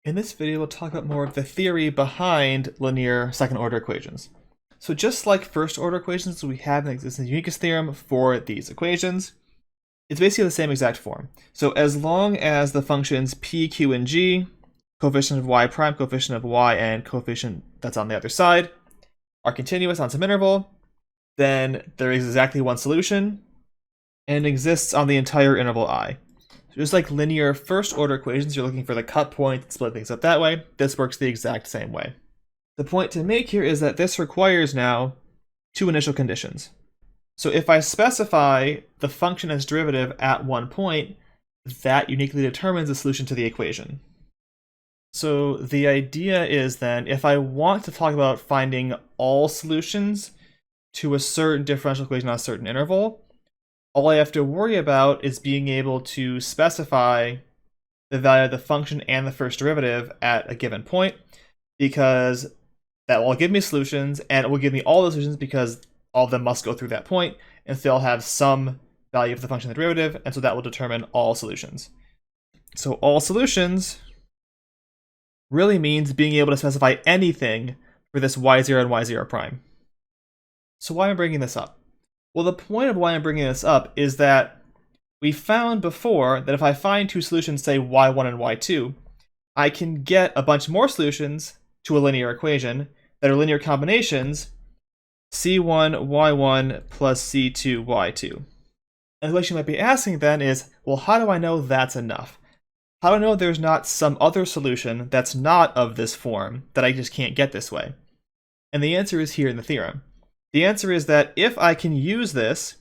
In this video, we'll talk about more of the theory behind linear second-order equations. So just like first-order equations, we have an existing uniqueness theorem for these equations. It's basically the same exact form. So as long as the functions p, q, and g, coefficient of y prime, coefficient of y, and coefficient that's on the other side, are continuous on some interval, then there is exactly one solution, and exists on the entire interval I. Just like linear first-order equations, you're looking for the cut point and split things up that way. This works the exact same way. The point to make here is that this requires now two initial conditions. So if I specify the function as derivative at one point, that uniquely determines the solution to the equation. So the idea is then, if I want to talk about finding all solutions to a certain differential equation on a certain interval, all I have to worry about is being able to specify the value of the function and the first derivative at a given point, because that will give me solutions, and it will give me all the solutions because all of them must go through that point, and so they'll have some value of the function and the derivative, and so that will determine all solutions. So all solutions really means being able to specify anything for this y0 and y0 prime. So why am I bringing this up? Well, the point of why I'm bringing this up is that we found before that if I find two solutions, say y1 and y2, I can get a bunch more solutions to a linear equation that are linear combinations c1 y1 plus c2 y2. And the question you might be asking then is, well, how do I know that's enough? How do I know there's not some other solution that's not of this form that I just can't get this way? And the answer is here in the theorem. The answer is that if I can use this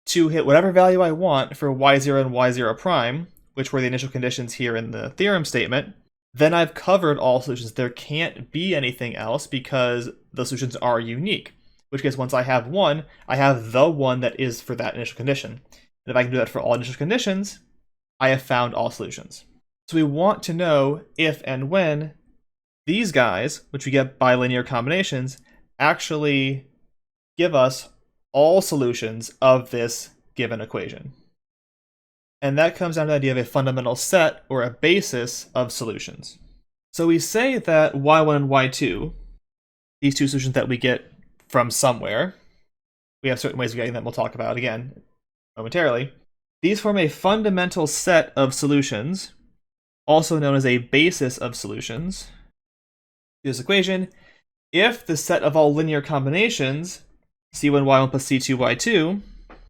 to hit whatever value I want for y0 and y0 prime, which were the initial conditions here in the theorem statement, then I've covered all solutions. There can't be anything else because the solutions are unique. In which case, once I have one, I have the one that is for that initial condition. And if I can do that for all initial conditions, I have found all solutions. So we want to know if and when these guys, which we get by linear combinations, actually give us all solutions of this given equation. And that comes down to the idea of a fundamental set or a basis of solutions. So we say that y1 and y2, these two solutions that we get from somewhere, we have certain ways of getting them we'll talk about again momentarily, these form a fundamental set of solutions, also known as a basis of solutions, to this equation, if the set of all linear combinations c1 y1 plus c2 y2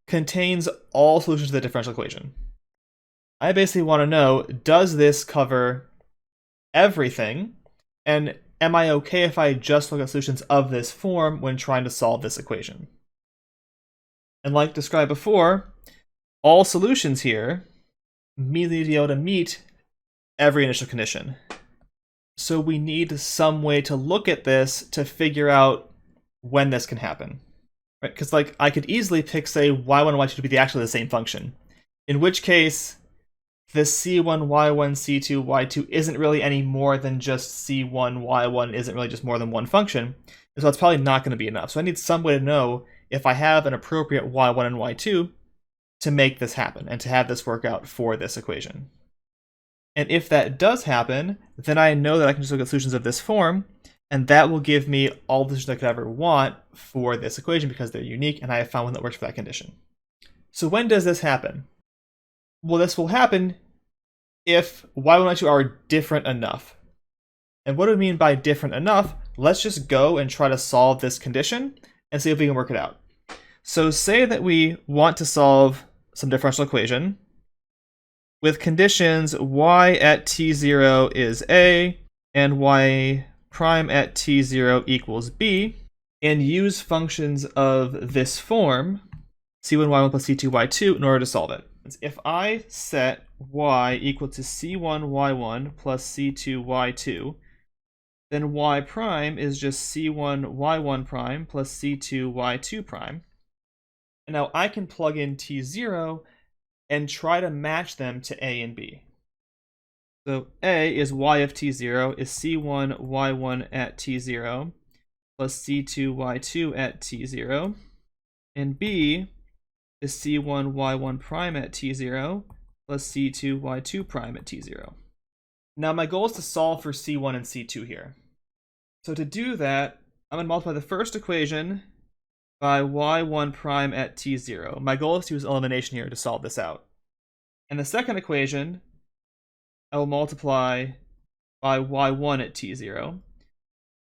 contains all solutions to the differential equation. I basically want to know, does this cover everything? And am I okay if I just look at solutions of this form when trying to solve this equation? And like described before, all solutions here mean they need to be able to meet every initial condition. So we need some way to look at this to figure out when this can happen. Right? Because like I could easily pick, say, y1 and y2 to be actually the same function. In which case, the c1, y1, c2, y2 isn't really any more than just c1, y1 isn't really just more than one function. And so it's probably not going to be enough. So I need some way to know if I have an appropriate y1 and y2 to make this happen and to have this work out for this equation. And if that does happen, then I know that I can just look at solutions of this form, and that will give me all the solutions I could ever want for this equation because they're unique, and I have found one that works for that condition. So when does this happen? Well, this will happen if y1 and y2 are different enough. And what do we mean by different enough? Let's just go and try to solve this condition and see if we can work it out. So say that we want to solve some differential equation with conditions y at t0 is a and y prime at t0 equals b, and use functions of this form, c1 y1 plus c2 y2, in order to solve it. If I set y equal to c1 y1 plus c2 y2, then y prime is just c1 y1 prime plus c2 y2 prime. And now I can plug in t0 and try to match them to a and b. So a is y of t0 is c1 y1 at t0 plus c2 y2 at t0, and b is c1 y1 prime at t0 plus c2 y2 prime at t0. Now my goal is to solve for C1 and C2 here. So to do that, I'm going to multiply the first equation by y1 prime at t0. My goal is to use elimination here to solve this out. And the second equation, I will multiply by y1 at t0,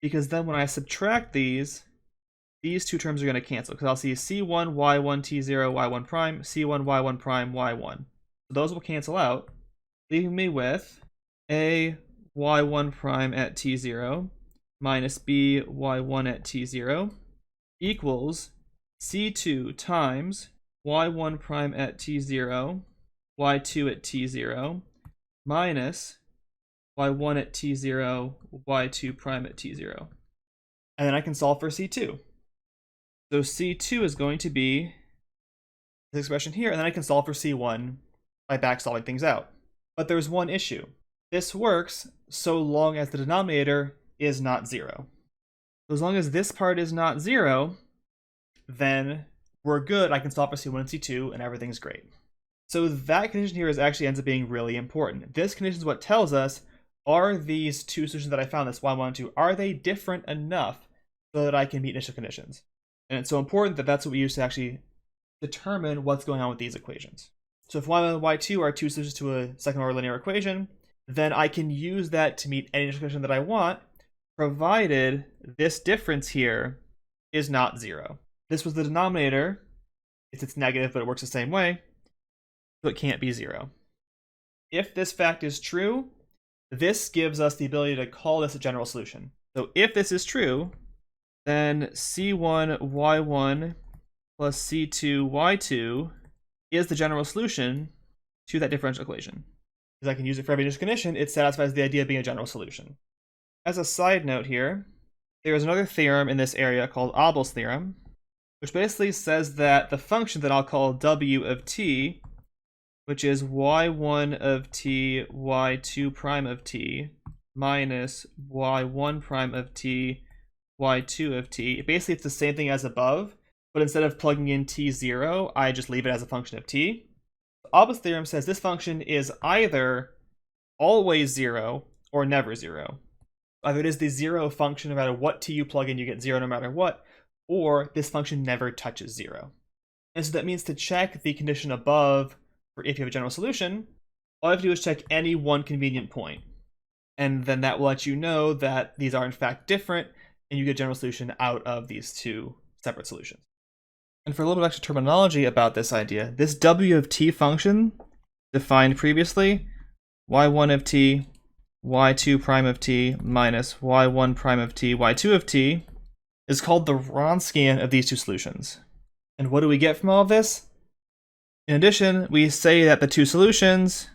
because then when I subtract these two terms are going to cancel, because I'll see c1 y1 t0 y1 prime, c1 y1 prime y1. So those will cancel out, leaving me with a y1 prime at t0 minus b y1 at t0 equals c2 times y1 prime at t0 y2 at t0 minus y1 at t0 y2 prime at t0. And then I can solve for c2. So c2 is going to be this expression here, and then I can solve for c1 by back solving things out. But there's one issue. This works so long as the denominator is not 0. So as long as this part is not 0, then we're good. I can solve for c1 and c2, and everything's great. So that condition here actually ends up being really important. This condition is what tells us, are these two solutions that I found, this y1 and 2, are they different enough so that I can meet initial conditions? And it's so important that that's what we use to actually determine what's going on with these equations. So if y1 and y2 are two solutions to a second order linear equation, then I can use that to meet any initial condition that I want, provided this difference here is not 0. This was the denominator. It's negative, but it works the same way, so it can't be 0. If this fact is true, this gives us the ability to call this a general solution. So if this is true, then c1 y1 plus c2 y2 is the general solution to that differential equation. Because I can use it for every initial condition, it satisfies the idea of being a general solution. As a side note here, there is another theorem in this area called Abel's theorem, which basically says that the function that I'll call w of t, which is y1 of t, y2 prime of t, minus y1 prime of t, y2 of t. Basically, it's the same thing as above, but instead of plugging in t0, I just leave it as a function of t. Abel's theorem says this function is either always 0 or never 0. Either it is the 0 function no matter what t you plug in, you get 0 no matter what, or this function never touches 0. And so that means to check the condition above, for if you have a general solution, all you have to do is check any one convenient point. And then that will let you know that these are in fact different, and you get a general solution out of these two separate solutions. And for a little bit of extra terminology about this idea, this w of t function, defined previously, y1 of t, y2 prime of t, minus y1 prime of t, y2 of t, is called the Wronskian of these two solutions. And what do we get from all of this? In addition, we say that the two solutions,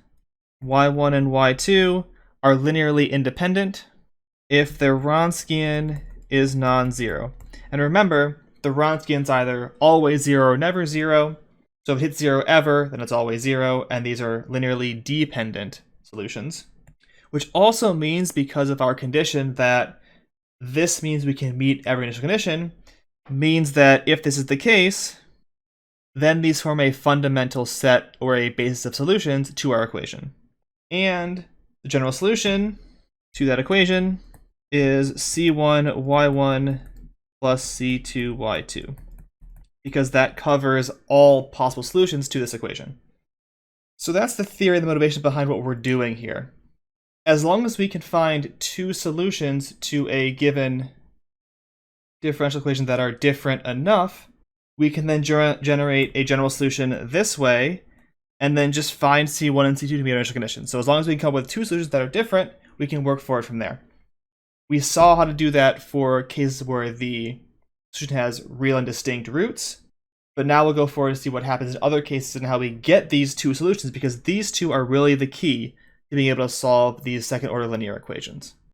y1 and y2, are linearly independent if their Wronskian is non-zero. And remember, the Wronskian's either always 0 or never 0. So if it hits 0 ever, then it's always 0, and these are linearly dependent solutions. Which also means, because of our condition, that this means we can meet every initial condition, means that if this is the case, then these form a fundamental set or a basis of solutions to our equation. And the general solution to that equation is c1 y1 plus c2 y2, because that covers all possible solutions to this equation. So that's the theory and the motivation behind what we're doing here. As long as we can find two solutions to a given differential equation that are different enough, we can then generate a general solution this way, and then just find C1 and C2 to meet our initial conditions. So as long as we can come up with two solutions that are different, we can work forward from there. We saw how to do that for cases where the solution has real and distinct roots, but now we'll go forward to see what happens in other cases and how we get these two solutions, because these two are really the key to being able to solve these second order linear equations.